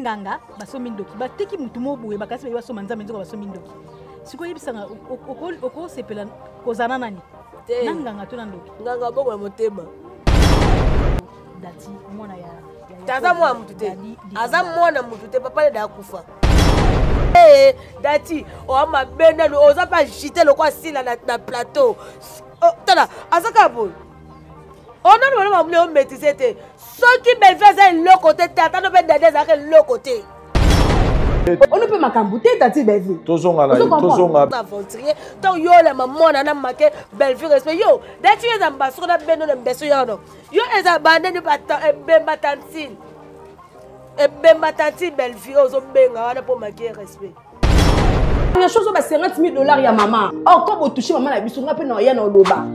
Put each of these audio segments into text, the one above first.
nganga basomi ndoki bateki mutu moboye bakasi basoma nzambe nzoka basomi ndoki siko yebisanga oko sepela kozana nani na nganga to na ndoki nganga bongo motema dati mwana ya taza mwana mutu te aza mwana mutu te papa le da kufa dati o ma benda no oza pa jiter le kwa sila na plateau tala azaka boy on a le mamle o métier te ceux qui me faisaient le côté tata no be dade za ke le côté on ne peut m'acambouter tati Belvi tozonga na aventurier donc yo le maman na marqué Belvi respect yo dati yo zamba so na bendo na mbeso yo no yo eza bande ni bata bemba tantine bemba tantine Belvi ozo benga wana pour marquer respect la chose ba $50,000 ya maman oh comme toucher maman na biso nga pe na ya na loba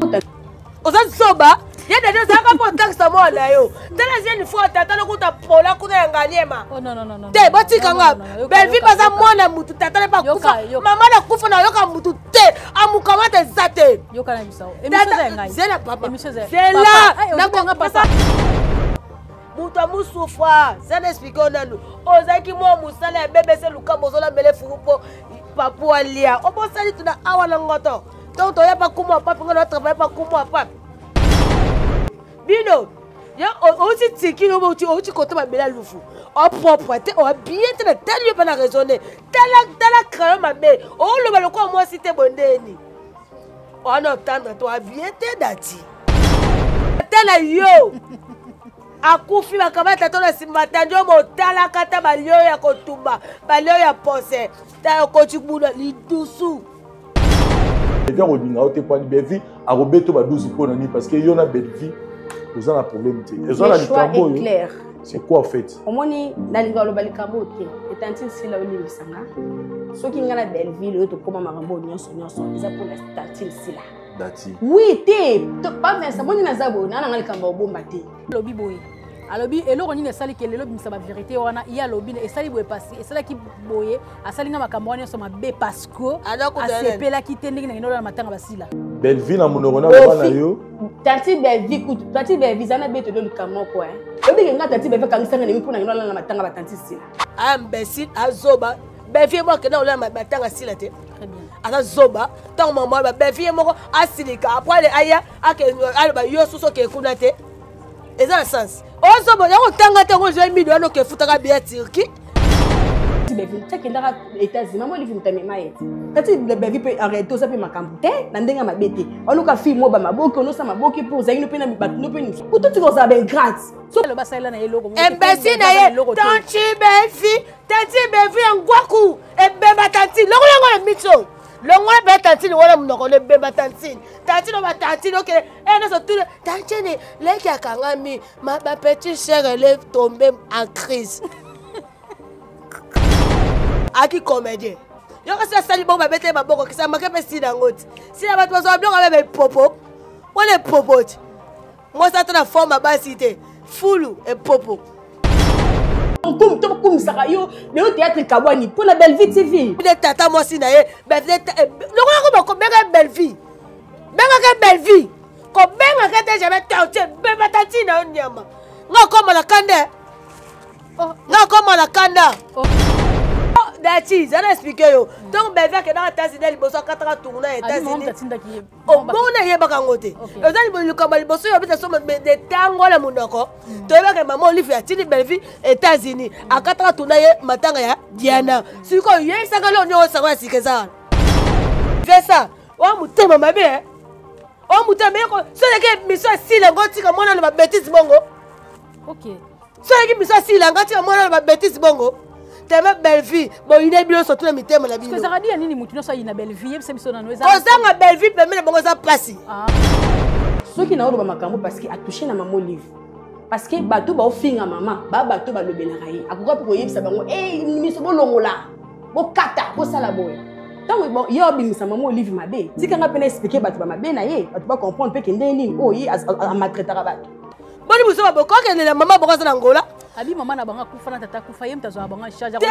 oza soba ya dede zaka po taxe mo na yo tala zeni fo tata no kuta pola kuna ngaliema oh non te batika nga Belvi baza mwana mutu tata ne ba kufa mama na kufa na yoka mutu te amukamata zate yoka na bisao emission za ngai zena papa emission za c'est là na konga papa mutu amusufwa zena explique onanu ozaki mo musala BBC lukambo zola mele furupo papu alia obosali tuna awa na ngoto donc to ya pa kumo papa ngana travailler pa kumo papa bino ya aussi tiki no aussi côté ba bela lufu o propre te o bien te tel pas na raisonner tala crayon mabe o lo ba ko mo cité bondeni on entendre toi bien te dati tala yo akufi bakamata to na simata njo motala kata balio ya kotumba balio ya pose ta ko chibuna lidusu Belvi rodinga ote kwa Belvi arobeto ba 12 pona ni parce que yona Belvi vous avez un problème. Le choix est clair. C'est quoi en fait? Au moins, dans le Galo et tantine si la oli misanga. Ceux qui ngana Belleville, to koma marambo nyonso ils appellent la tantine si là. Dati. Oui, pas Vincent, moni na zabo, na ngala kamba bomba te. Lobi boy. Alobi eloko nini esali ke lelo bimisa ba vérité wana iya lobi esali boye passé esala ki boye asali nga makambo wana so mabe parce que asepela ki tendingi na nginola matanga basila Belvi na monokona bana yo tati Belvi zana beto do lukamo ko lobi nga tati Belvi kangisa ngene mpona nginola na matanga batanti sila imbécile azoba Belvi mo ke na ola matanga sila te très bien asa zoba tant maman ba Belvi moko asilika après aya ake alba yo suso ke kuna te eza sens ozo bo yako tanga tango je mi dono ke futaka bien Turquie ti Belvi taki ndaka États-Unis maman livi mutame maye tati Belvi pe arrêter ça pe makambu te na ndenga mabete onuka fi mo ba maboki onosa maboki pour zaino pe na batu no pe ni puto tu koza ben grâce so le basala na eloko imbécile na ye tanti Belvi ngwaku ebeba tanti longo na mitso longo be tanti wala munoko le beba tanti no ba tanti no ke na so tout tanti ne le ki akangami ma petite sœur elle est tombée en crise aki comédien yo ka sa sali bon ba bete ba boko kisa ma ke pe si ngoti si na ba to so blonga be popo wala popo moi ça tana forme ba cité fulu et popo comme ça yo le théâtre Kabwani pour la Belleville TV de tata moi si na ye le ko benga Belleville ko benga ka te jamais tauté beba tati na nyama nga koma la kanda dati zana expliquer yo donc Belvi ke na États-Unis liboso kataka tourna États-Unis o bona ye baka ngote ezali bolukamba liboso yo bita soma de tango la munoko to yeba ke maman Olivia tini Belvi États-Unis akataka tourna ye matanga ya Diana siko ye saka lo nyo saka sikeza vesa wa mutema mabe o mutema ko so ke mission sile ngoti ka mona na bêtise bongo OK so ke mission sile ngoti ka mona na bêtise bongo tellement Belvi bon il est bien surtout le mitema la bino parce que ça radi nini mutu no so ina Belvi c'est biso na no eza kozanga Belvi pemele bongo za place ceux qui na olo ba makambo parce que a touché na maman Olive parce que bato ba ofinga maman ba bato ba lobelaka ye akoka pour yebisa bango miso bolongola bo kata bo sala boye tant bon yo bimisa maman Olive mabe tikanga pena expliquer bato ba mabe na ye bato ba comprendre pe kende nini oh ye a maltraitera bato boni muso ba ko kende na maman bongo za ngola abi maman na banga kufa na tata kufa ye mtazo banga charge ko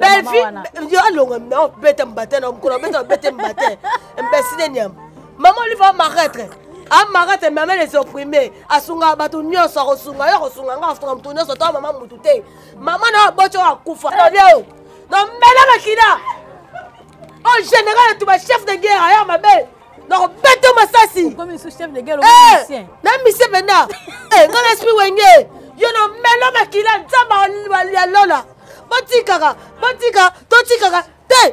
Belvi yo alonga no bete mbate na mkono bete mbate imbécile nyam maman Olive va m'arrêter amaka te mama les opprimés asunga bato nyonso akosunga yo akosunga nga asunga mutu nyonso to mama mutu te mama na bocho akufa leo no mbela makina en général tu chef de guerre aya mabe no beto masasi comme ce chef de guerre le musicien na mise benda nga esprit wenge yo no mbela makina nzamba ya lola botika totika te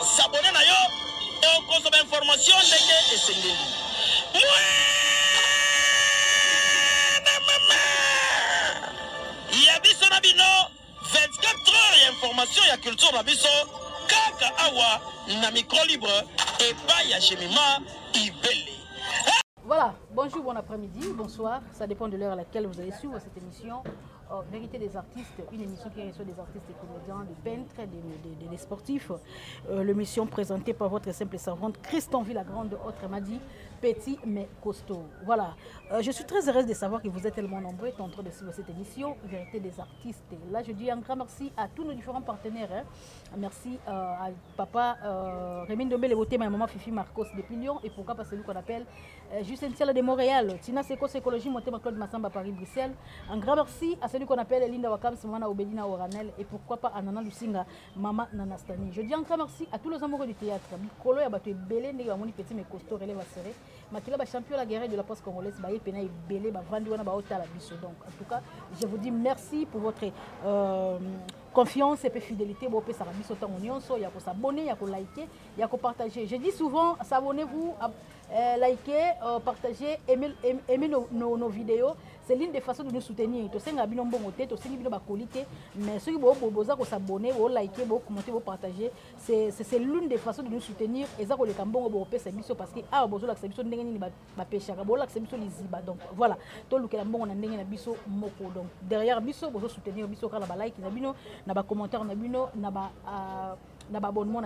S'abonner na yo et consommer information ndenge esengeli. Ya biso na bino 24 heures ya information ya culture na biso kaka awa na micro libre et pas ya Jemima Ibele. Voilà, bonjour, bon après-midi, bonsoir, ça dépend de l'heure à laquelle vous allez suivre cette émission. Vérité des artistes, une émission qui reçoit des artistes et comédiens, des peintres, des sportifs. L'émission présentée par votre simple servante Christonville, la grande autre m'a dit petit mais costaud. Voilà, je suis très heureuse de savoir que vous êtes tellement nombreux en train de suivre cette émission, Vérité des artistes. Là, je dis un grand merci à tous nos différents partenaires. Hein. Merci à papa Rémi Ndombe, le beauté, ma maman Fifi Marcos depuis Lyon, et pourquoi pas celui qu'on appelle Justin Tiala de Montréal, Tina Seko Écologie, Monté Claude Massamba Paris Bruxelles. Un grand merci à celui qu'on appelle Linda Wakam, Simona Obedina Oranel, et pourquoi pas Anana Lucinga, Mama Nanastani. Je dis un grand merci à tous les amoureux du théâtre. Mikolo Yabato Belé, Négamoni Petit mais costaud, relève à serrer. Makila ba champion la guerre de la poste congolaise, Baye Pena et Belé, Vandiwana Baota la biso. Donc en tout cas, je vous dis merci pour votre confiance et fidélité. Bon, ça va biso tant union, il y a qu'à s'abonner, il y a qu'à liker, il y a qu'à partager. Je dis souvent, s'abonnez-vous, likez, partagez, aimez nos vidéos. C'est l'une des façons de nous soutenir. Tu sais, nous bon côté, tu sais, nous avons qualité, mais ceux qui vont s'abonner, vont liker, vont commenter, vont partager, c'est l'une des façons de nous soutenir. Et ça, les cambons vont faire cette mission parce que ah, bon, la mission n'est pas péché, bon, la mission les ziba. Donc voilà, tout le monde on a n'engagé la mission moko. Donc derrière mission, vous soutenir mission car la like, na ba commentaire, na ba abonnement,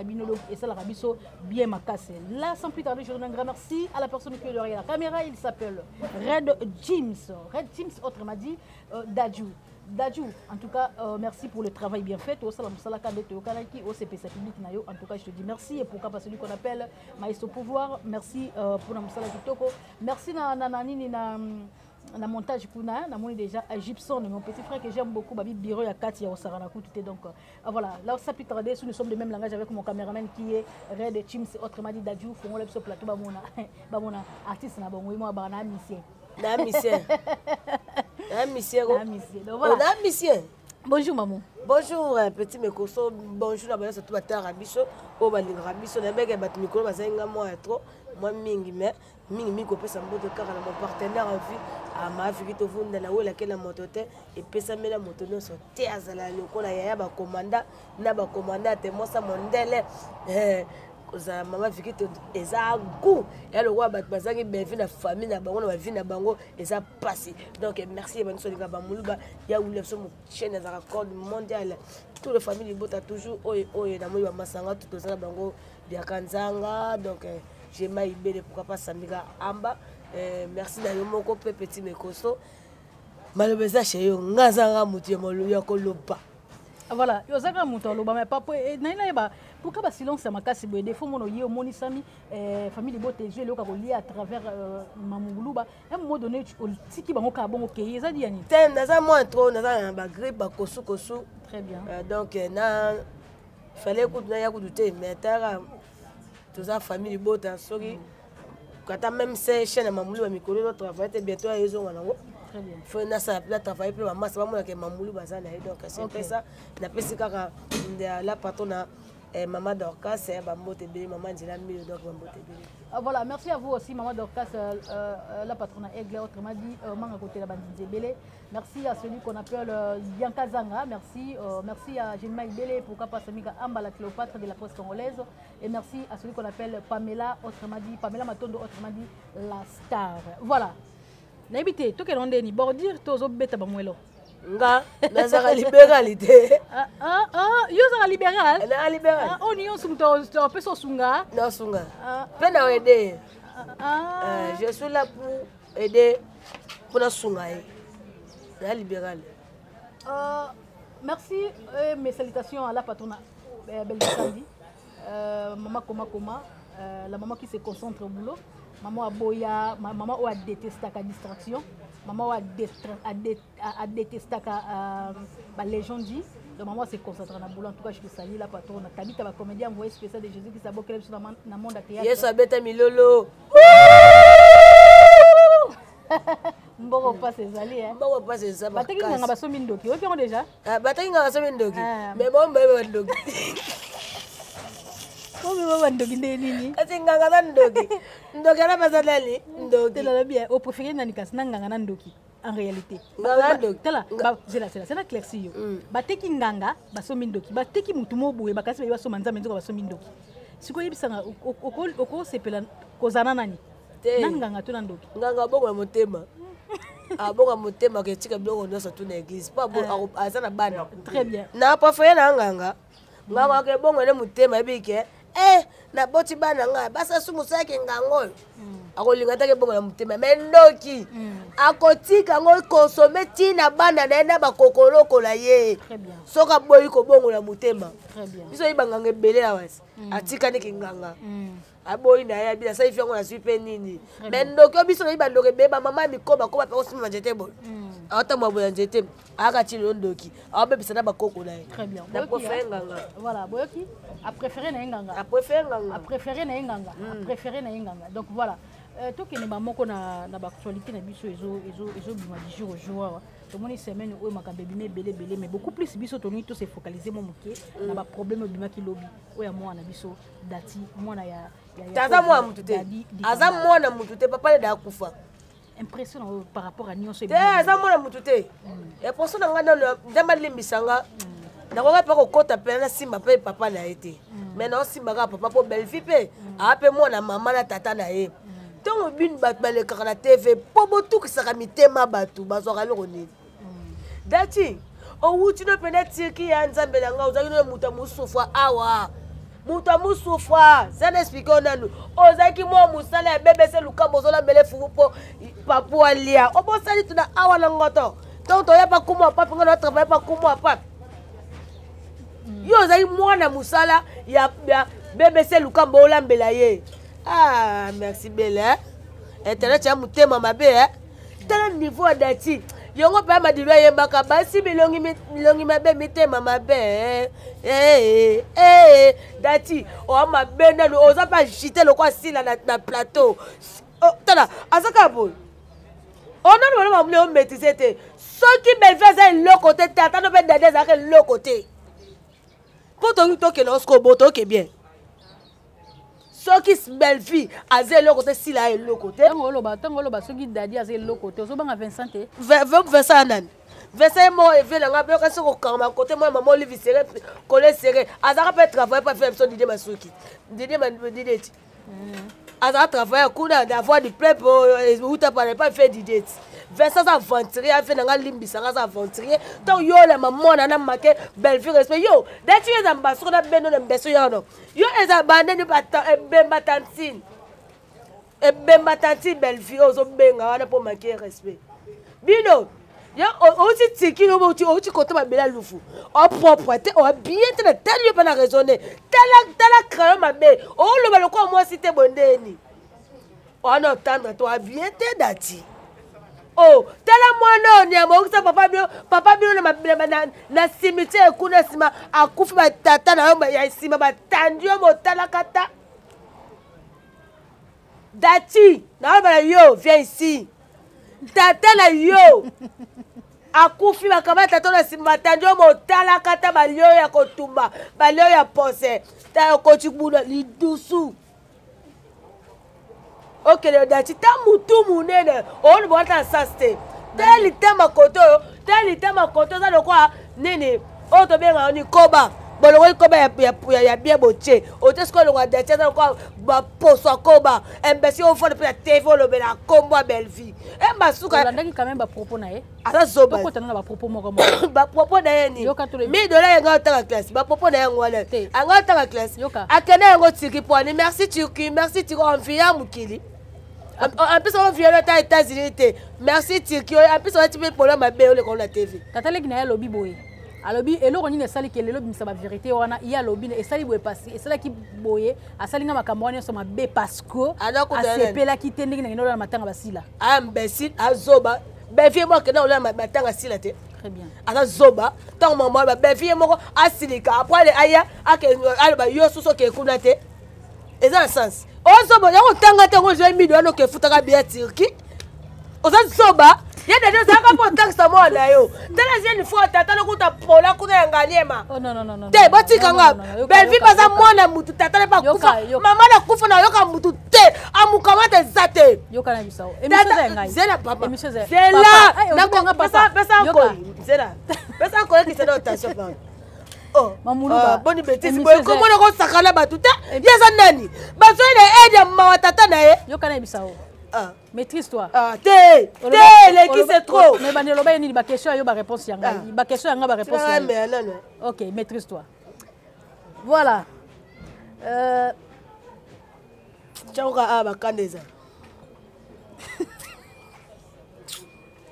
et ça la rabisso bien ma casse. Là, sans plus tarder, je donne un grand merci à la personne qui est derrière la caméra. Il s'appelle Red James. Red James, autrement dit, Dadju. Dadju, en tout cas, merci pour le travail bien fait. En tout cas, je te dis merci. Et pourquoi pas celui qu'on appelle Maestro Pouvoir. Merci pour notre salle Kitoko. Merci na montage kuna na moni déjà Gibson, mon petit frère que j'aime beaucoup, babi bureau ya Katia au Saranakou tout est donc voilà, là ça peut tarder, nous sommes de même langage avec mon caméraman qui est Red Teams, autrement dit Dadju, font le plateau ba mona artiste na bongo moi ba na mission donc voilà na mission. Bonjour maman. Bonjour petit mekoso, bonjour na bana surtout batara biso o balinga biso na beke bat mikolo bazenga moi trop moi mingi mais mingi ko pesa mboto kaka na mon partenaire en vie à ma vie to vunda na wela kela motote et pesa mela moto no so te azala lokola ya ba commanda na ba commanda te mosa mondele za mama vikito eza goût et le roi bat bazangi benvi na famille na bango na vie na bango eza passé. Donc merci à Banso Linga Bamuluba ya ou lefso mo chaîne za record mondial toute la famille bota toujours oye na moyo masanga tout za bango bia kanzanga. Donc j'ai maïbé pourquoi pas Samiga Amba. Merci na yo moko petit mekoso malobeza chez yo ngazanga mutie molu ya koloba. Voilà, yo zaka muto loba mais papa na ba pourquoi ba silence ma kasi bo défaut mono yé moni sami famille bote je le ka lié à travers mamuluba à un moment donné tiki bango ka bongo ke za diani ten naza moins trop naza ba grippe ba kosu très bien donc na fallait que na ya ku douter mais tara toute la famille bote sorry Quand même c'est chaîne Mamoulou à Mikolo notre travail bientôt à Ezo Wanango. Très bien. Faut na ça la travail pour maman c'est pas moi que Mamoulou bazana donc c'est ça na pesi kaka la patona Maman Dorcas c'est Bambote Bélé maman Ndila Milo donc Bambote Bélé. Voilà, merci à vous aussi Maman Dorcas la patronne Aigle autrement dit manga côté la Bandit Bélé. Merci à celui qu'on appelle Bianca Zanga, merci merci à Jenma Ibele pour Kapasamiga Amba la Cléopâtre de la presse congolaise et merci à celui qu'on appelle Pamela autrement dit Pamela Matondo autrement dit la star. Voilà. N'habitez tout que l'on dit bordir tozo beta bamwelo. Nga nazaka libéralité. Yo zaka libéral. Na libéral. On y on to peso sunga. Na sunga. Pena aider. Je suis là pour aider pour la sunga. Na libéral. Merci et mes salutations à la patronne Belgisandi. Maman Koma, la maman qui se concentre au boulot. Maman Aboya, maman a détesté la distraction. Maman a détesté la légende. Donc maman se concentre dans le boulot. En tout cas, je te salue la patronne. Tabita la comédien envoyé spécial de Jésus qui s'est beaucoup dans le monde de théâtre. Yes, abeta milolo. Mboro pas ses alliés hein. Mboro pas ses alliés. Bataki nganga basomi ndoki. Oki on déjà? Bataki nganga basomi ndoki. Mais bon bébé ndoki. Comment ndoki nini? Ati nganga na ndoki. Ndoki na bazala ni ndoki. Tela bien au préféré nani kas na nganga na ndoki en réalité. Nganga ndoki. Tela c'est la clairci yo. Bateki nganga basomi ndoki. Bateki mutu mo boye bakasi ba baso manza menzo basomi ndoki. Siko yebisanga oko sepela kozana nani? Nganga to na ndoki. Nganga bongo motema. Abonga motema ke tika biloko nyoso tu na église. Pas bon azana bana. Très bien. Na pas faire na nganga. Nganga ke bongo ne motema ebike. Na boti bana nga basa sumusa ke ngango. Akolinga take bongo na motema mais ndoki. Akotika ngo consommer tina bana na enda ba kokoloko la ye. Très bien. Soka boyi ko bongo na motema. Très bien. Biso ibanga ngebele la wasi. Atika ne ke nganga. Aboyi na ya bila sai fiango na supe nini. Mais ndoki obiso na iba ndoki beba mama mikoba ko ba pe osima njete bo. Ata mwa boya njete. Aka chilo ndoki. Abe bisa na ba koko na ye. Très bien. Na préféré nganga. Voilà, boyoki a préféré na nganga. A préféré nganga. A préféré na nganga. A préféré na nganga. Donc voilà. Tout que ne ba moko na ba actualité na biso ezo bima du jour au jour. Tout le monde semaine où makambe bimé belé mais beaucoup plus biso toni to se focaliser mo moké na ba problème bima ki lobby. Oya mo na biso dati mo na ya Taza mo amutute. Aza mo na mutute papa da kufa. Impression par rapport à Nyonso. Aza mo na mutute. Et pour ça ngana ndamba limbisanga. Na ko pa ko kota pe na simba pe papa na été. Mais non simba ka papa po belle fille pe. A pe mo na maman na tata na ye. Tant bin bat ba le kara TV po botu ki saka mitema batu bazwaka le roni. Dati o wuti no peneti ki ya nzambe na nga ozaki no muta musufa awa. Muta musufa ça explique onanu. Ozaki mo musala ya BBC lukambo zola mbele fupo papu alia. Obo sali tuna awa na ngoto. Donc ya pa kumo papa ngana travailler pa kumo papa. Yo ozaki mwana musala ya BBC lukambo olambela ye. Ah, merci Bella. Internet ya mutema mabe Tala niveau dati. Yongo pa madilo yembaka basi milongi mabe mitema mabe. Dati o mabe na oza pa jiter le kwa sila na plateau. Tala azaka bon. On a le mamle o métisé. Soki belveza le côté tata no be dade za ke le côté. Poto to ke no sko boto ke bien. Soki belle fille aze le côté si là et le côté tango loba soki dadi aze le côté so banga Vincent te Vincent nan Vincent mo evé la ngabe ka soko kama côté moi maman Olivier serré collé serré azaka peut travailler pas faire episode Didier Masuki Didier azaka travailler kuna d'avoir du peuple ou ta pas faire Didier Vincent aventurier a fait nga limbisa nga aventurier donc yo le maman na marqué belle fille respect yo dati yo ambassadeur na beno na mbeso yo no yo eza bande ni bata bemba tantine belle fille ozo benga wana pour marquer respect bino yo aussi tiki no aussi côté ba bela lufu o propreté o bien te tel yo pas na raisonner tala crayon mabe o lo ba ko moi cité bondeni on entendre toi bien te dati. Oh, tala mwana ni amokisa papa bilo na cimetière kuna sima akufi ba tata na yo ya sima ba tandio mo tala kata. Dati, yo, viens ici. Tata na yo. Akufi makamata tata na simata ndio motala kata balio ya kotumba, balio ya pose. Ta kochibula lidusu. Ok, le dati ta mutu munene. On voit ta saste. Tel tema koto, ça le quoi nene. O to benga ni koba. Bolongo koba ya bien boche. O te sko le roi dati ça le quoi ba poso koba. Embesi o fo de la TV le bela combo belle vie. E masuka. On a quand même ba propos na e. Asa zoba. Ko tana ba propos moko. Ba propos na ni. Mi dola yanga ta classe. Ba propos na yanga wala. Anga ta classe. Akena yango tiki poni. Merci Turquie, merci Tiko en via mukili. En plus on vient aux États-Unis. Merci Turquie. En plus on a un problème à béo le la TV. Tata leki na lobby boy. A lobby et l'on ne sali que le lobby ça va vérité wana il y a lobby et sali boy passer et cela qui boye a sali nga makamwani so mabe parce que a sepela qui tending na ngino la matanga basila. Ah imbécile azoba. Ben vieux moi que na la matanga sila te. Très bien. Ala zoba tant maman ba ben vieux moko asilika après aya ake alba yo suso ke kuna te. Et ça le sens. Ozoba yako tanga te ngo je mi do no ke futaka bien Turquie. Oza zoba ya de ça ka po taxe mo na yo. Tala une fois tata no kuta pola kuna nganyema. Oh non. Te bati kanga. Ben vi pas mwana mutu tata ne pas kufa. Mama na kufa na yoka mutu te. Amukamata zate. Yoka na bisao. Emission za ngai. Zela papa. Emission za. Zela. Na konga papa. Pesa encore. Zela. Pesa encore qui se donne attention pas. Oh, mamuluba. Bonne bêtise. Boy comment on sakala batuta? Yesa nani? Bazo ile aide ma tata na ye. Yoka na bisao. Maîtrise-toi. Te, l'équipe c'est trop. Mais bande loba ni ba question yo ba réponse yanga. Ba question yanga ba réponse yanga. OK, maîtrise-toi. Voilà. Tchauka ba kandeza.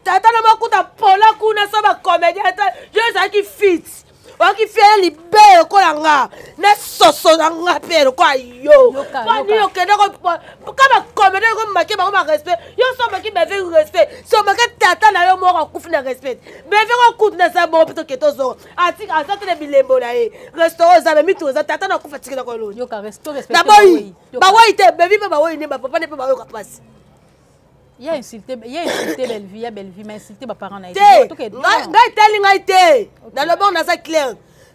Tata na makuta pola kuna so ba comédien yo ça qui fit. O qui fait libérer ko yanga. Na soso nga pero kwa yo. Pani yo kena ko kama comédien ko maki ba ko respect. Yo so maki be veut respect. So maki tata na yo mo ko kufuna respect. Be veut ko kutna sa bo pito keto zo. Ati asate le bilembo na e. Restaurant za be mitu za tata na kufa tikina ko lo. Yo ka respect. Na boy. Ba wai te be vi ba wai ni ba papa ne ba yo ka passe. Il y a insulté belle vie, mais insulté mes parents. Ngai tali ngai te. Dans le bon on a ça clair.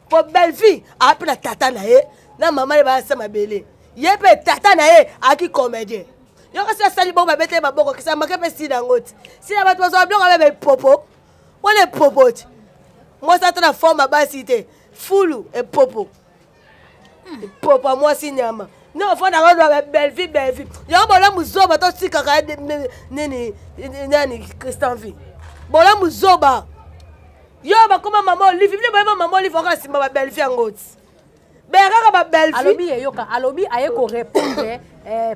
Pour belle vie, après la tata na ye, na maman ba sa mabele. Ye pe tata na ye aki comédien. Yo ka sa sali bon ba bete ba boko ki sa maka pe si dangote. Si na ba to so blanc avec popo. On est popote. Moi ça ta forme ba cité. Fulu et popo. Popo moi si nyama. Non, faut d'avoir belle vie. Yo bola muzoba to sika ka nini Christian vie. Bola muzoba. Yo ba comment maman Olive, maman Olive encore si ma belle vie ngoti. Beraka ba belle vie. Alobi yoka, alobi aye ko répondre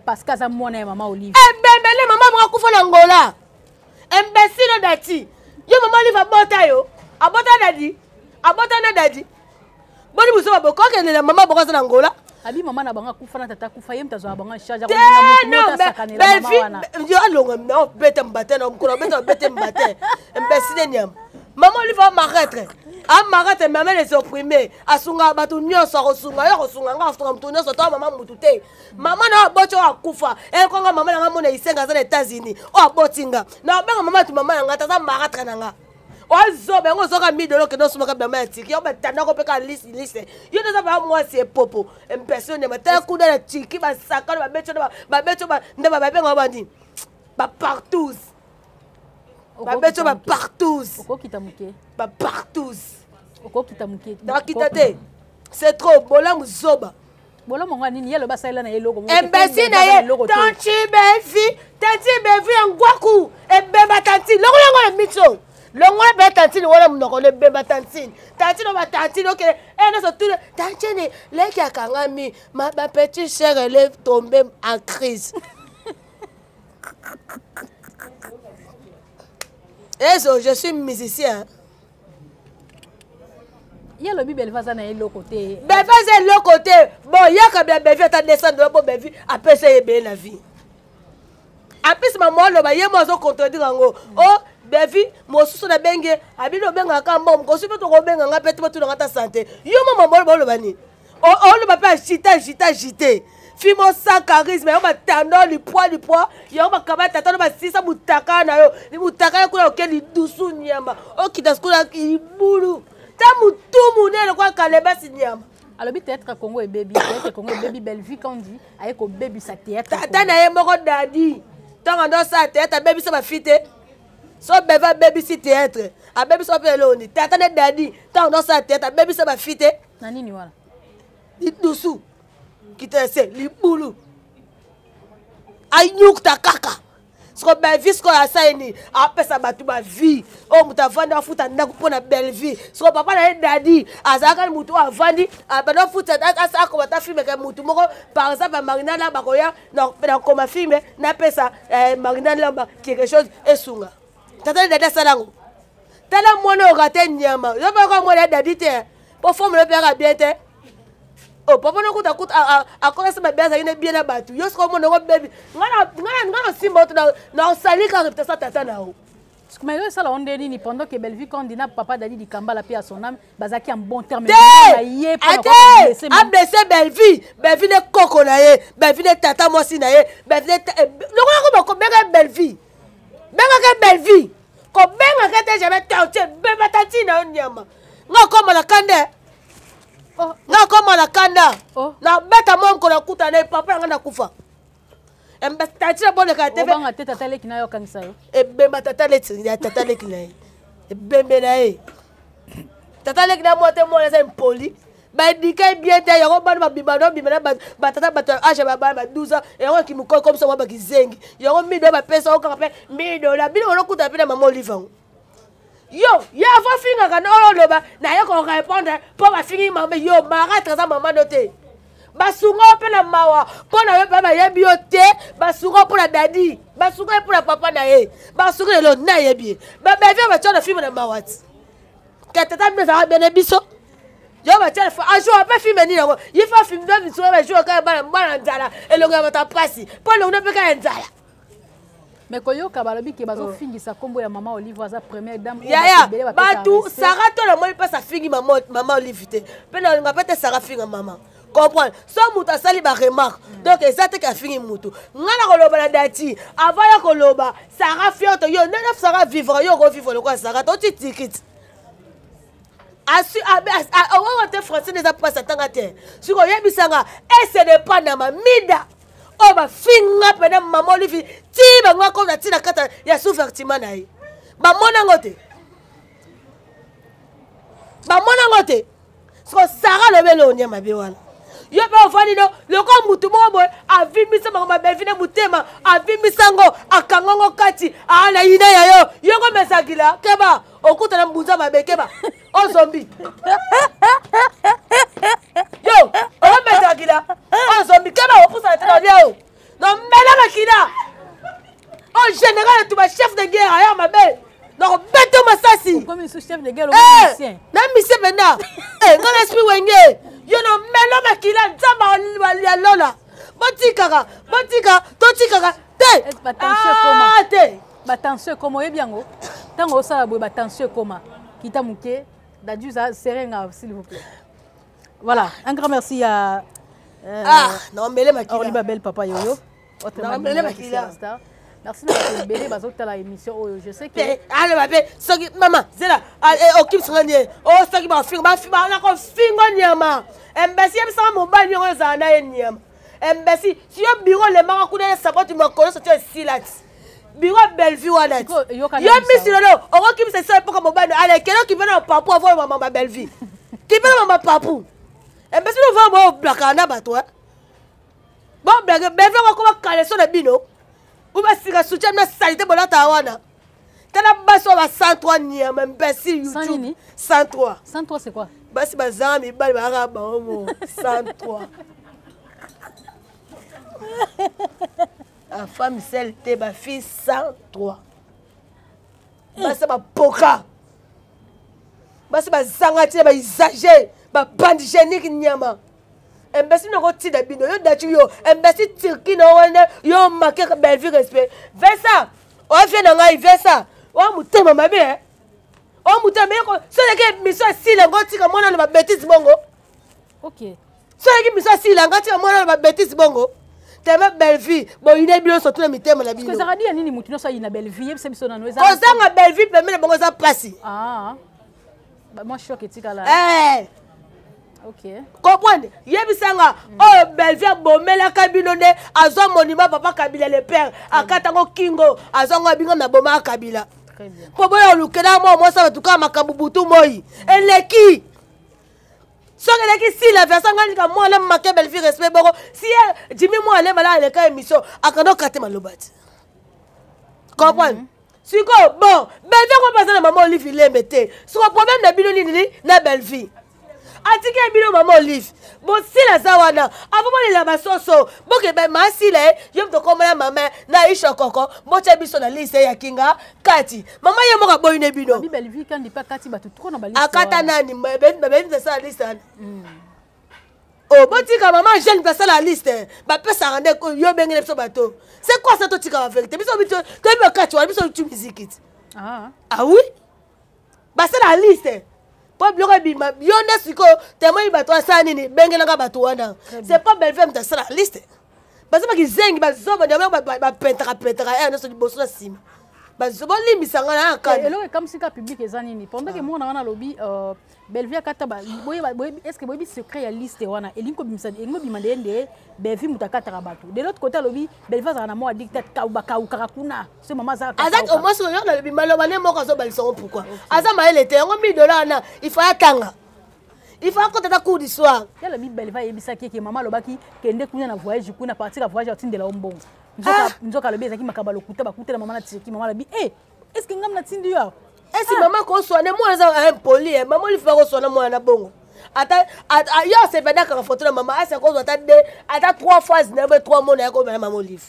parce que ça mona maman Olive. Bembele maman ba kufa na ngola. Imbécile dati. Yo maman Olive abota yo. Abota na dadi. Boni muzoba boko ke na maman boko na ngola. Abi maman na banga kufa na tata kufa yem tazo banga charge ko na sakanela mama wana. Yo alonga na bete mbate na mkono bete mbate. Imbécile nyam. Maman lui va m'arrêter. A m'arrêter maman les opprimer. Asunga batu nyonso akosunga yo kosunga nga afunga mtu nyonso to maman mutute. Maman na bocho akufa. E ko nga maman na mona isenga za États-Unis. O abotinga. Na benga maman tu maman nga taza m'arrêter na nga. Ozo bengo zoka $1000 que no sumaka maman tiki. Yo betanda ko peka liste. Yo na ba moi c'est popo. Impressionné mata kuda na tiki ba sakana ba becho ba ndeba ba benga ba ndi. Ba partout. Babeto ba partout. Oko kitamuke. Ba partout. Oko kitamuke. Dakitate. C'est trop bola muzoba. Bola monga nini yelo basaila na yeloko. Embesi na ye. Tanti bevi ngwaku. Ebeba tanti. Longo micho. Longo be tanti wala mnoko le beba tanti. Tanti no ba tanti OK. E na so tout tanti ne leki akangami ma ba petit cher elle est tombée en crise. Je suis musicien. Il y a le bibel va na l'autre côté. Ben vas-y l'autre côté. Bon, il y a quand même bevi ta descendre bon bevi après c'est bien la vie. Après ce moment là ba yemo zo contredire ngo. Oh, bevi mo susu na benge abino benga ka mbom ko supe to ko benga nga pete to na ta santé. Yo maman mo lo bani. Oh le papa agité. Fimo sans charisme, yo ba tando li poids, yo ba kabata tando ba sisa mutaka na yo. Ni mutaka yo kuna okeli dusu nyama. O kitaskula ki bulu. Ta mutumu ne kwa kaleba si nyama. Alors peut-être Congo et baby, peut-être Congo et baby belle vie quand on dit avec au baby sa théâtre. Tata na ye moko dadi. Tant on doit sa théâtre, baby ça va fitter. So beva baby si théâtre. A baby so peloni. Tata na dadi. Tant on doit sa théâtre, baby ça va fitter. Nani ni wala. Li dusu. Qui te sait, li boulou. Ayuk ta kaka. Ce qu'on belle vie, ce qu'on a ça, après ça, tu ma vie. Oh, muta vandi, on fout un naku pour la belle vie. Ce qu'on papa n'a dadi, azaka mutu a vandi, après on fout ça, ça comme ta fille, mais mutu moko, par exemple, Marina là, bakoya, non, comme ma fille, mais n'a pas ça, Marina là, quelque chose, et sunga. T'as dada salango. T'as la mono raté nyama. Je veux qu'on moi dadi te, pour former le père à bien te. Oh, papa no kuta a commencé ma base ine bien abattu. Yo sko mo no baby. Ngana simba na sali ka repta sa tata na o. Mais ça la onde ni pendant que belle vie quand dina papa dali di kamba la paix à son âme, bazaki en bon terme. A blessé belle vie ne koko na ye, belle vie ne tata mo si na ye, belle vie no ko benga belle vie. Benga belle vie. Ko benga kete jamais tauche, beba tati na nyama. Ngako mala kande. Na koma la kanda na beta monko na kuta na papa nga na kufa emba tatira bone ka tebe banga teta tale kina yo kanisa yo ebemba tatale ya tatale kina ebembe na e tatale kina mote mo na impoli ba dikay bien te yo ba bibano bimana ba tata ba age ba 12 ans et on ki mu comme ça ba kizengi yo mi do ba pesa o ka pe $1000 bino no kuta pe na mama olivan. Yo, ya va finir quand on le bas, na yo qu'on répondre pour ma fille maman yo mara très maman noté. Basungo pe na mawa, pour na yo baba ye bioté, basungo pour la daddy, basungo pour la papa na ye, basungo le na ye bien. Baba vient mettre le film na mawat. Quand tata me ça bien biso. Yo va tell un jour pas film ni ngo. Il faut film de biso ba jour ka ba na nzala, et le gars va ta passer. Pour le on peut ka nzala. Mais koyo kabalobi ke bazo fingisa kombo ya mama Olive za première dame. Ya batu Sarah to la moi pas sa fingi maman Olive te. Pena nga pete Sarah finga maman. Comprendre. So muta sali ba remarque. Donc ezate ka fingi mutu. Ngana koloba na dati. Avant ya koloba Sarah fioto yo nena Sarah vivre yo ko vivre le quoi Sarah to tikit. On te français des pas ça tanga te. Si ko yebisanga et ce n'est pas na mamida. Oh ba finga pena maman Olive ti ba ngwa ko na tina kata ya souvertima na yi ba mona ngote so Sarah le belo nya mabe wana yo ba ofani no le ko mutu mo boy avimisa ba belle vie na mutema avimisa ngo akangongo kati ana yina ya yo ko mesakila keba okuta na mbuza mabe keba o zombie yo o mesakila o zombie keba opusa tena leo no mela makina o général tu ma chef de guerre aya mabe no beto masasi comme ce chef de guerre au musicien na mise bena ngana esprit wenge yo no mela makina nzamba ya lola botika totika te batension comme ebiango tango sala boy batension comme kita muke daduza serenga s'il vous plaît. Voilà, un grand merci à non mele makina Oliba belle papa yoyo. Non mele makina. Merci de belle bazota la émission. Je sais que allez bébé, soki maman, zela occupe sanganie. Oh soki ba finga na ko finga nyama. Embesi ebisa mo ba nyongo za na nyama. Embesi si yo biro le manga kuna sapoti mo kono so tu silat. Biro belle vie wana. Yo misi lolo, on qui se sait pas comme ba allez quelqu'un qui vient au papou avoir maman belle vie. Qui vient maman papou. Embesi no va mo blakana ba toi. Bon blague belle vie ko ba kale so na bino. Ou ba sika soutien na salité bolata wana. Tana baso ba 103 nyama imbécile YouTube. 103. 103 c'est quoi? Basi bazami bali ba ba omo 103. La femme celle te ba fille 103. Basi ba poka. Basi ba zangati ba exagérer ba bande génique nyama. Embesi no ko ti da bino yo datu yo embesi tirki no wona yo make belle vie respect vesa o fe na ngai vesa o mutema mabe o mutema ko so de ke mission si le ngoti ka mona na bêtise bongo OK soki biso asilanga tika mwana ba bêtise bongo tellement belle vie bon ine bilo surtout na mitema na bino que ça radi nini mutu no sa ina belle vie yebisa biso na noeza kozanga belle vie pemele bongo za place bah moi choc etika la ok comprendre yebisanga oh belle vie bomela kabino ne azwa monument papa Kabila le père akatango kingo azonga binga na boma Kabila très bien po boyo lukena mo sa batuka makambu butu moyi eleki soki eleki si la version ngani ka mo le make belle vie respect boko si Jimmy mo ale mala le ka émission akano kate malobati comprendre siko bon belle vie ko passer na maman Olive Lembete siko problème na bino nini na belle vie atike bino maman Olive bon si la zawana avant les la basoso boke ba masile yom to komala mama na isho koko bocha biso na liste ya kinga kati mama ye moka boy ne bino bi belle vie kandi pa kati batu trop na ba liste akata nani ben de sa liste oh botika maman jeune place la liste ba pesa rande ko yo bengele biso bato c'est quoi ça to tika la vérité biso bito to bi kati wa biso tu musique ah oui ba c'est la liste pour bloquer bima yonde siko témoin bato asani ni bengela nga bato wana c'est pas belle femme de ça la liste parce que zengi ba zoba de ba pentra no so liboso na sima ba zoba limisanga na ka elo comme si ka public ezani ni pendant que moi na wana lobby belle vie kata ba est-ce que boy secret ya liste wana elinko bimisa engo bimande ndé belle vie mutakata bato de l'autre côté lobby belle vie na mo addicted ka kakuna ce maman ça azat au moins sur le bimalo bané mo ka zo balisongo pourquoi aza maele était ngo $1000 na il faut atanga il faut qu'on t'a cours d'histoire yala bi belle vie yebisa ki maman lobaki kende kunya na voyage kuna partir la voyage atindela ombongo nzoka lobi ezaki makabalo kuta bakutela maman na tsiki maman lobi est-ce que ngam na tindi yo esi maman ko soane moi za impoli maman li fa ko soane moi na bongo ata yo se veda ka photo na maman asa ko ata 2 ata 3 fois na 3 mois na ko na maman Olive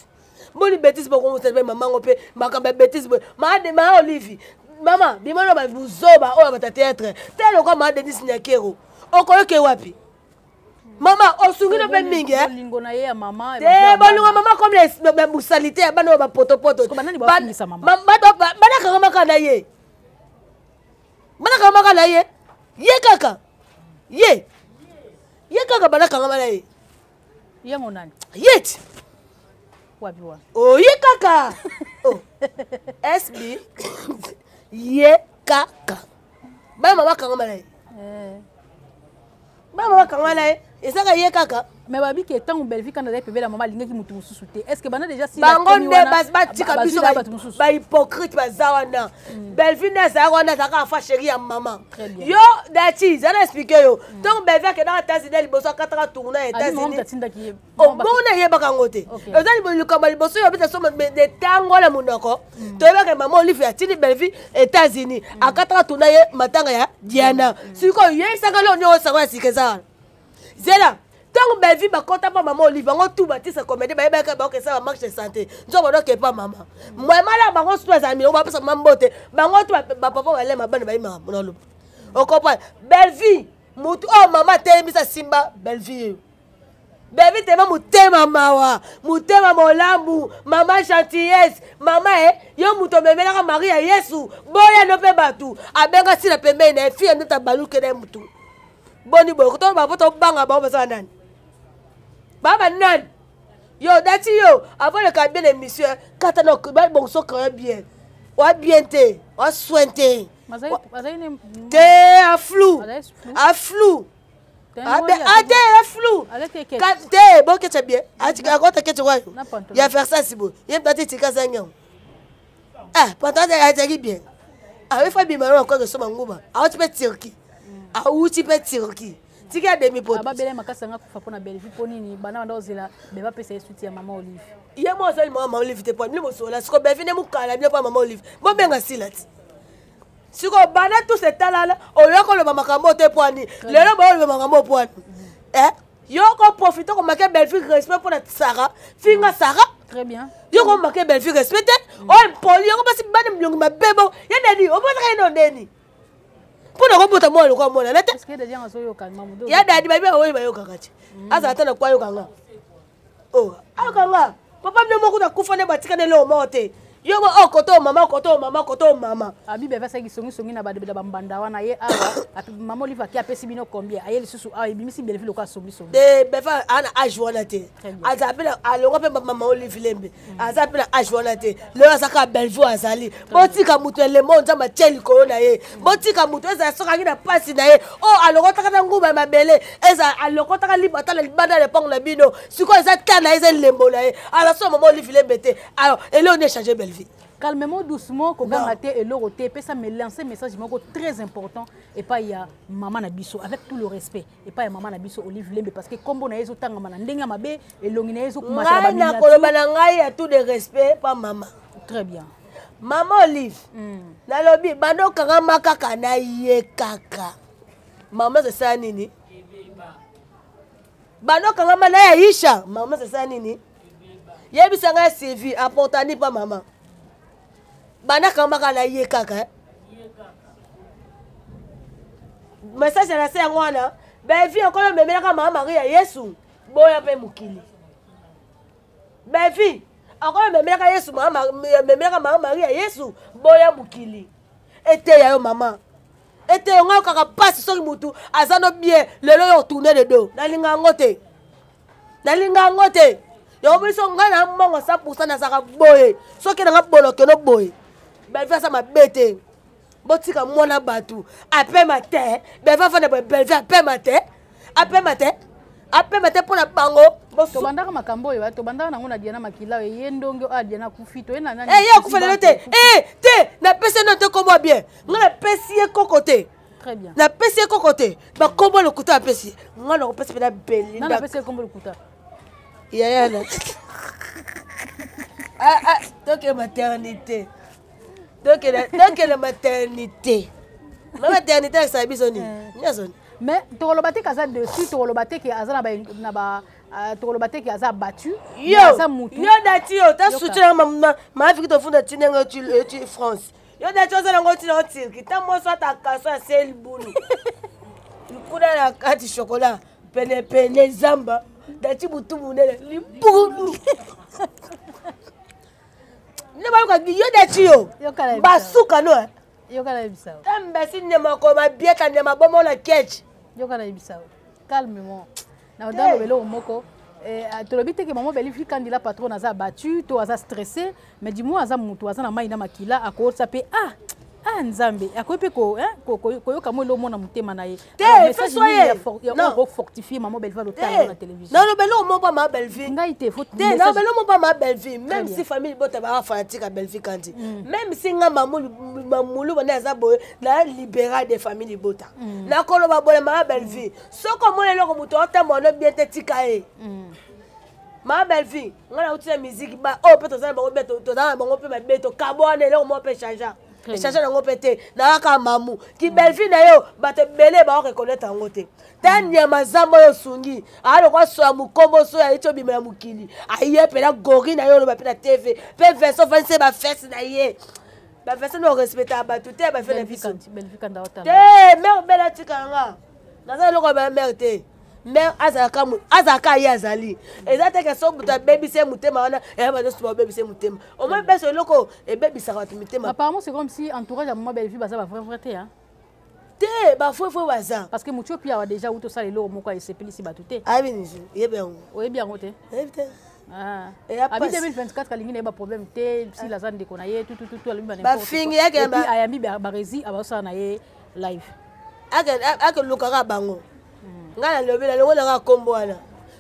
boni bêtise boko mo tebe maman ngope makaba bêtise ma de ma Olive maman bimano ba buzoba o ba théâtre telo ko ma Denis Nyakero okoyoke wapi maman osungino pe mingi lingo na ye ya maman te bolingo maman comme les busalité bana ba poto banani ba fingisa maman bana ka maka na ye bana ka maka na ye kaka ye kaka bana ka maka na ye yango nani yet wapi wa oh ye kaka oh SB ye kaka bana mama ka maka na ye bana mama ka maka na ye ezaka ye kaka mais babi ke tant belle vie quand elle peut la maman lingaki mutu mususu te est-ce que bana déjà si bango nde batika biso ba hypocrite bazawana belle vie na za wana za ka fa chérie ya maman yo dati za na expliquer yo donc belle vie ke na États-Unis liboso kataka tourner États-Unis o bona ye baka ngote ezali bolukamba liboso yo bita soma de tango la munoko to yeba ke maman Olive atini belle vie États-Unis akataka tourner ye matanga ya Diana siko ye sanga lo nyo sanga sikeza zela tant belle vie bakota pa maman Olive bango tout bâtisse comédie ba yeba ba ke ça marche de santé nzo bodo ke pa maman moi mala bango soit amis on va pas mambote bango tout ba papa wale mabana ba ima monolo on comprend belle vie mutu oh maman temisa simba belle vie te mutema mawa mutema molambu maman gentillesse maman yo muto memela ka Maria Yesu boya no pe batu abenga sila pembeni na fille ndeta baluke na mutu boni boy ko ba poto banga ba ba nani baba nani yo dati yo avant le cabine l'émission quand on ba bon so quand bien wa bien te wa sointe te a flou a flou te bon que tu bien atika ko te wa ya faire ça si bon y a peut-être tika zanyo pendant de bien il faut bien malon encore que so manguba a tu peux tirki a ou tu peux tirki tika demi pot aba bele makasanga kufa pona belle vie ponini bana ndozela beba pesa yesuti ya maman Olive ye mo zali maman Olive te point mo so la siko belle vie ne mukala bien pa maman Olive mo benga silati siko bana tout ce talala oyoko le makambo te poani lelo ba le makambo poani yoko profite ko make belle vie respect pour la Sarah finga Sarah très bien yoko make belle vie respect o poli yoko basi bana mlungu mabebo yedeni o bota ino ndeni pona ko bota mo le ko mona lete est-ce que déjà ngazo yo kalma mudo ya dadi baby oyi bayoka kati asa atana kwa yoka nga oh aka nga papa mne moko ta kufa ne batika ne le o mote Yo mo koto mama. Abi beva sa songi na ba de bambanda wana ye awa. Maman Olive qui a pesi bino combien? Aye le susu awa bimisi belfi loka sombi. De beva ana age wana te. Azapela alongo pe maman Olive lembe. Azapela age wana te. Le asaka belfu azali. Botika mutu le monza ma cheli corona ye. Botika mutu eza soka ngina pasi na ye. Oh alongo taka nguba mabele. Eza alongo taka libata le banda le pong na bino. Siko eza tana eza lembo na ye. Ala so maman Olive lembe te. Alors elle on est changé belle vie. Calmement, doucement, quand on a été et l'autre, ça me lance un message très important. Et pas il y a maman Nabiso, avec tout le respect. Et pas il y a maman Nabiso Olive Lembe, parce que comme on a eu autant de maman Mabe et l'onginaise au Kumasa. Il y a tout de respect, pas maman. Très bien. Maman Olive, na lobby, bando kanga kaka na ye kaka. Maman c'est ça nini? Bando kanga na ya Isha, maman c'est ça nini? Yebi sanga CV, apportani pas maman. Bana kamba kana ye kaka. Message na se ngwana, ba vi encore me mela ka mama Maria Yesu, boya pe mukili. Ba vi encore me mela ka Yesu mama me mela ka mama Maria Yesu, boya mukili. Ete ya yo mama. Ete nga kaka passe so mutu, azano bien, lelo yo tourner de dos. Nalinga ngote. Nalinga ngote. Yo biso ngana mongo 100% na saka boye. Soki na boloke no boye. Belva ça m'a bêté. Botika mwana batu. Après matin, Belva fa na Belva après matin. Après matin. Après matin pour la bango. To bandaka makambo yo, to bandaka na ngona Diana Makila ye ndongo a Diana kufito ena nani. Eh ya kufela te. Te na pese no te kombo bien. Ngana pesi kokote. Très bien. Na pesi kokote. Ba kombo le kuta pesi. Ngana ko pesi na Belinda. Na pesi kombo le kuta. Ya na. Donc maternité. Donc la maternité. La maternité ça bisoni. Nyazoni. Mais Torolobate kaza dessus, Torolobate qui aza na ba Torolobate qui aza battu. Yo dati yo ta soutien ma vie to funda tinengo tu France. Yo dati oza ngo tinengo Turquie. Ta mo so ta kaso ya sel bulu. Kuna la kati chocolat, pene zamba, dati butu munele, li bulu. Ne ba ko yo dati yo. Basuka no. Yo kala bisao. Tambesi nyama ko ma bieta nyama bomo la ketch. Yo kala bisao. Calmement. Na odalo belo moko. Tolobite que maman Belifi quand il a patron aza battu, to aza stressé, mais dis-moi aza mutu aza na mai na makila ako sape nzambe akope ko yoka mo lo mona mutema na ye. Fais soyer. Non, fortifier maman Belifi l'hôtel na télévision. Non, belo mo pas ma Belifi. Ngai te faut. Non, belo mo pas ma Belifi, même si famille bota ba fanatique à Belifi kandi. Même si nga mamulu bana za boye na libéral des familles bota. Na kolo ba boye ma Belifi. Soko mo le ko muto ota mo no bien te tikae. Ma Belifi, ngana uti musique ba peut-être ça ba beto to dans ba pe ba beto kabone le mo pe changer. Et changer na ngopete na ka mamu ki Belifi na yo ba te belé ba reconnaître ngote. Tanya mazambo yo sungi alo kwa so mukombo so ya ito bima mukili. Aye pe la gori na yo ba pe na TV. Pe verso fanse ba fesse na ye. Ba fesse no respecter ba tout te ba fait la vie. Belifi kanda ota. Mère bela tikanga. Na za loko ba mère te. Mère azaka yazali ezate ke so buta baby se mutema wana e ba so baby se mutema au moins beso loko e baby sa watu mutema. Apparemment c'est comme si entourage à maman Belifi baza ba vrai te hein. Te ba fo baza parce que mucho pia wa déjà uto sala loko moko esepeli si batute. Ah bien yebe ngo. O bien ngote. Yebe. Ah. Abi 2024 kalingi na ba problème te si la zande ko na ye tout ali ba n'importe. Ba fingi yake ba ayami ba rezi abasa na ye live. Ake lokaka bango. Ngana lobela le ngona kombo wana.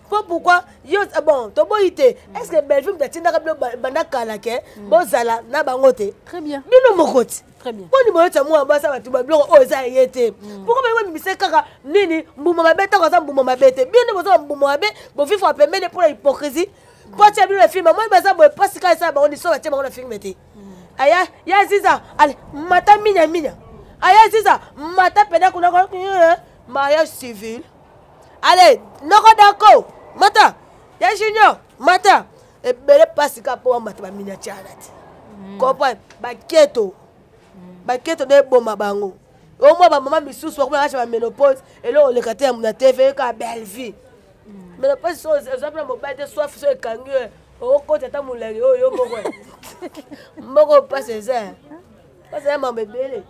Pourquoi yo bon to boyité est-ce que Belifi mtatinda kablo banda kala ke bozala na bangote. Très bien. Bino mokoti. Très bien. Boni boyota mo ambasa batu ba bloko o za yete. Pourquoi ba mbise kaka nini mbuma mabeta ko za mbuma mabete. Bino bozo mbuma mabe bo vivre pembele pour la hypocrisie. Pour tu le film moi baza bo pas ka ça ba on so ba tema on film mete. Aya ya ziza allez mata minya. Aya ziza mata pena kuna ko mariage civil. Allez, noko dako, mata, ya junior, mata, et belle pasika pour mata miniature. Comprends, baketo de bomba bango. Au moins, maman misusu pour acheter la ménopause et là on le caté na TV ka belle vie. Ménopause, exemple mobile de soif sur kangue, au côté ta moulin yo moko. Moko passe ça. Passe ça mon bébé.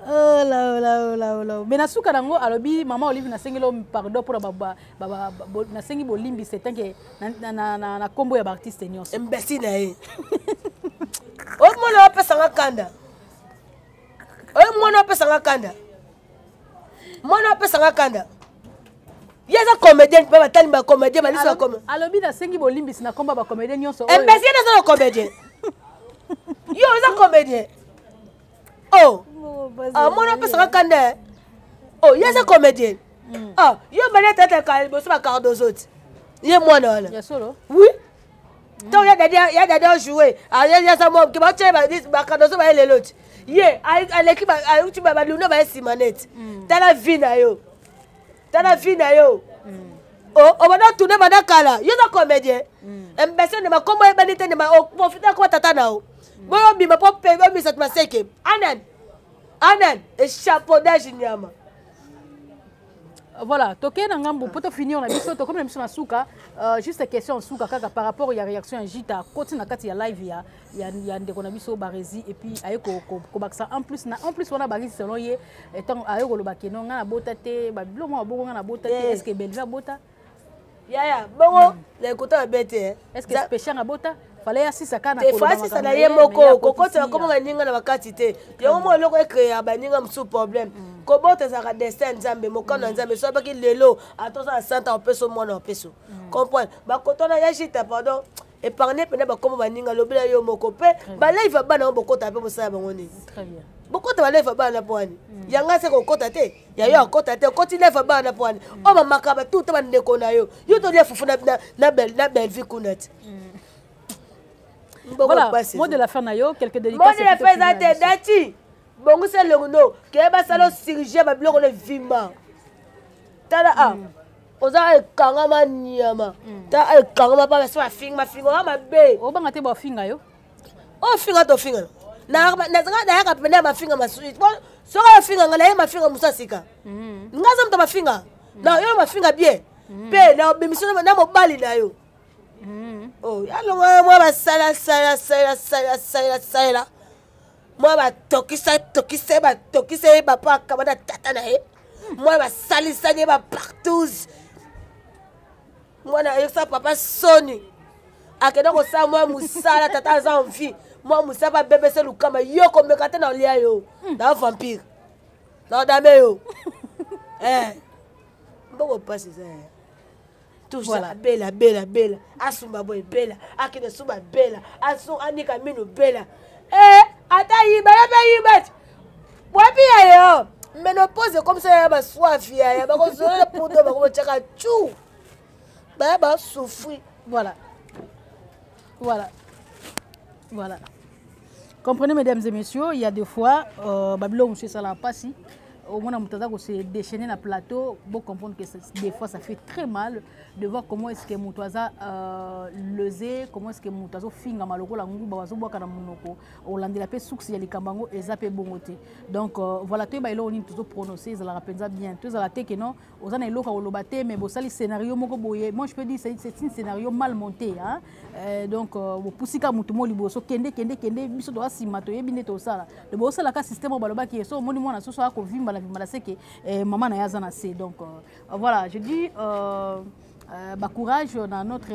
Oh là. Mais na suka nango alobi maman Olive na sengelo pardon pour baba na sengi bolimbi c'est que na combo ya artiste nyonso. Imbécile na ye. O mona pesa ngakanda. O mona pesa ngakanda. Mona pesa ngakanda. Yeza comédien pas batali ba comédien ba lisa comme. Alobi na sengi bolimbi na combo ba comédien nyonso. Imbécile na comédien. Yo za comédien. Oh. Ah, mon appelle ça Kanda. Oh, il y a un comédien. Ah, il y a un tête à bosse ma carte aux autres. Il y a moi là. Il y a solo. Oui. Donc il y a des jouer. Ah, il y a ça moi qui va tirer ma carte aux autres les l'autre. Yeah, à l'équipe à où tu vas nous va simanette. T'as la vie na yo. T'as la vie na yo. Oh, on va tourner madame Kala. Il y a un comédien. Imbécile ne m'a comment banité ne m'a profiter quoi tata nao. Bon, on m'a pas payé mais ça te m'a séqué. Anan, échafaudage nyama. Voilà, toké na ngambo pour te finir on a biso to comme même sur na souka juste question souka kaka par rapport il y a réaction en jita côté na kati ya live ya ndeko na biso barezi et puis aye ko baksa en plus on a barezi selon ye étant aye ko lobaki non nga na bota te ba bilo mo bongo nga na bota te est-ce que Belva bota ya bongo les côté bête est-ce que spécial na bota fallait assisa kana ko ba assisa na ye moko kokoti na komo ninga na bakati te yo mo loko ekrea ba ninga msu problème ko bota za destin nzambe mokano nzambe so baki lelo atoza santa opeso mwana opeso comprendre ba kotona ya jita pardon épargner pena ba komo ba ninga lobela yo moko pe ba live ba na bokota pe bosala bango ni très bien bokota ba live ba na poani yanga se ko kota te ya yo kota te koti live ba na poani o ba makaba tout ba ndeko na yo yo to lia fufu na belle vie kunat. Voilà, mot de la fin nayo, quelques dédicaces. Mot de la fin zate dati. Bongo se longo ke ba salo sirje ba biloko le vima. Tala a. Oza e kangama nyama. Ta e kangama ba so finga ma be. O banga te ba finga yo. O finga to finga. Na zanga da ka pena ma finga ma sweet. So ka finga ngala ma finga musasika. Ngaza mta ma finga. Na yo ma finga bien. Pe na bimiso na mo bali na yo. Oh, alors moi ba sala. Moi ba tokisa ba pa kabada tata na e. Moi ba sali ba partout. Moi na ça papa soni. Akeda ko sa moi musala tata za envie. Moi musa ba bébé se lukama yo ko mekate na lia yo. Da vampire. Na dame yo. Mboko passe ça. Tout ça, bella. Asumba boy bella. Akine suba bella. Asu anika minu bella. Ata yiba. Wapi ya yo? Ménopause comme ça ya ba soif ya ba ko zole pour do ba ko chaka chou. Ba souffrir. Voilà. Comprenez mesdames et messieurs, il y a des fois Babylone monsieur ça la passe. Au moins, on se déchaîner dans le plateau, pour comprendre que des fois ça fait très mal de voir comment est-ce que Moutaza lezé, comment est-ce que Moutaza finga maloko la ngou bawazo boka na monoko, Hollande la paix souksi ya likambango et zape bongote. Donc voilà, tu es bailo on est toujours prononcé, ça la rappelle bien. Tu es à la tête que non, aux années loka olobate, mais bon ça les scénarios moko boye. Moi je peux dire c'est un scénario mal monté, hein. Donc au poussika mutumo liboso kende biso doa simato yebine to sala. De bo sala ka système au baloba qui est so moni mona so so ko vimba la vimba c'est que maman na yazana c'est donc voilà, je dis courage dans notre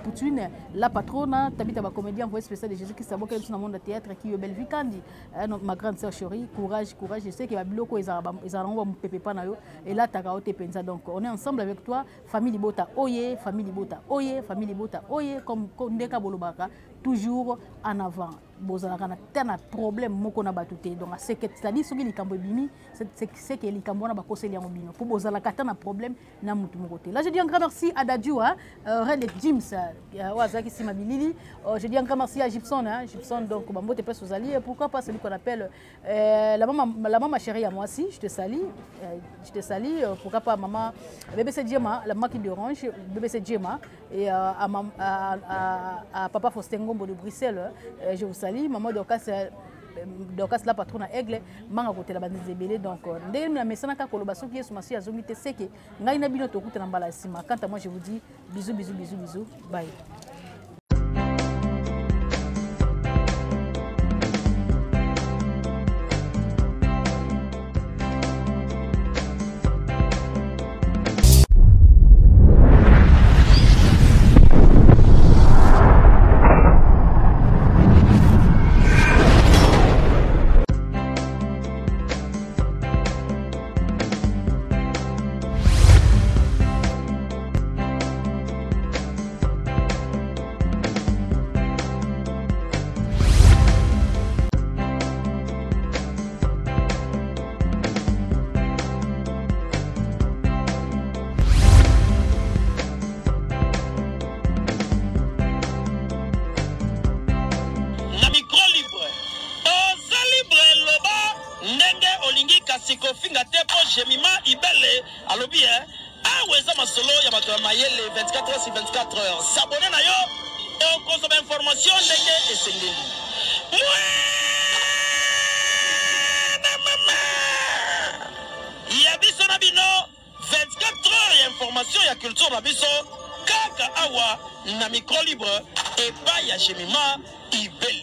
poutine la patronne Tabita ba comédien voix spécial de Jésus-Christ saboka dans le monde de théâtre qui est belle vie kandi ma grande sœur chérie courage je sais que ba biloko ezalanga ba pepe pa na yo et là ta kaote penza donc on est ensemble avec toi famille Libota oye comme ndeka bolobaka toujours en avant bozalaka na tana problème moko na batute donc c'est-à-dire soki likambo bimi c'est que likambo na bakoseli yango bino pour bozalaka tana problème na mutu moko te. Là je dis un grand merci à Dadju Red James wazaki sima bilili. Je dis un grand merci à Gibson donc bambote pèse aux alliés, pourquoi pas celui qu'on appelle la maman chérie à moi aussi, je te salue pourquoi pas maman BBC Djema, la maman qui dérange BBC Djema et à papa Faustin de Bruxelles, je vous salue. Maman Dorcas la patronne à Aigle, manga côté la bande zébélé donc dès la messana ka kolobaso qui est sur massi azomité c'est que ngai na bino to kuta na mbala sima. Quant à moi je vous dis bisous bye. kasi kofinga te po Jemima Ibele alobi aweza masolo ya bato ya mayele 24 heures sur 24 heures s'abonner na yo et okozoma information ndenge esengeli ya biso na bino 24 heures ya information ya culture na biso kaka awa na micro libre epai ya Jemima Ibele.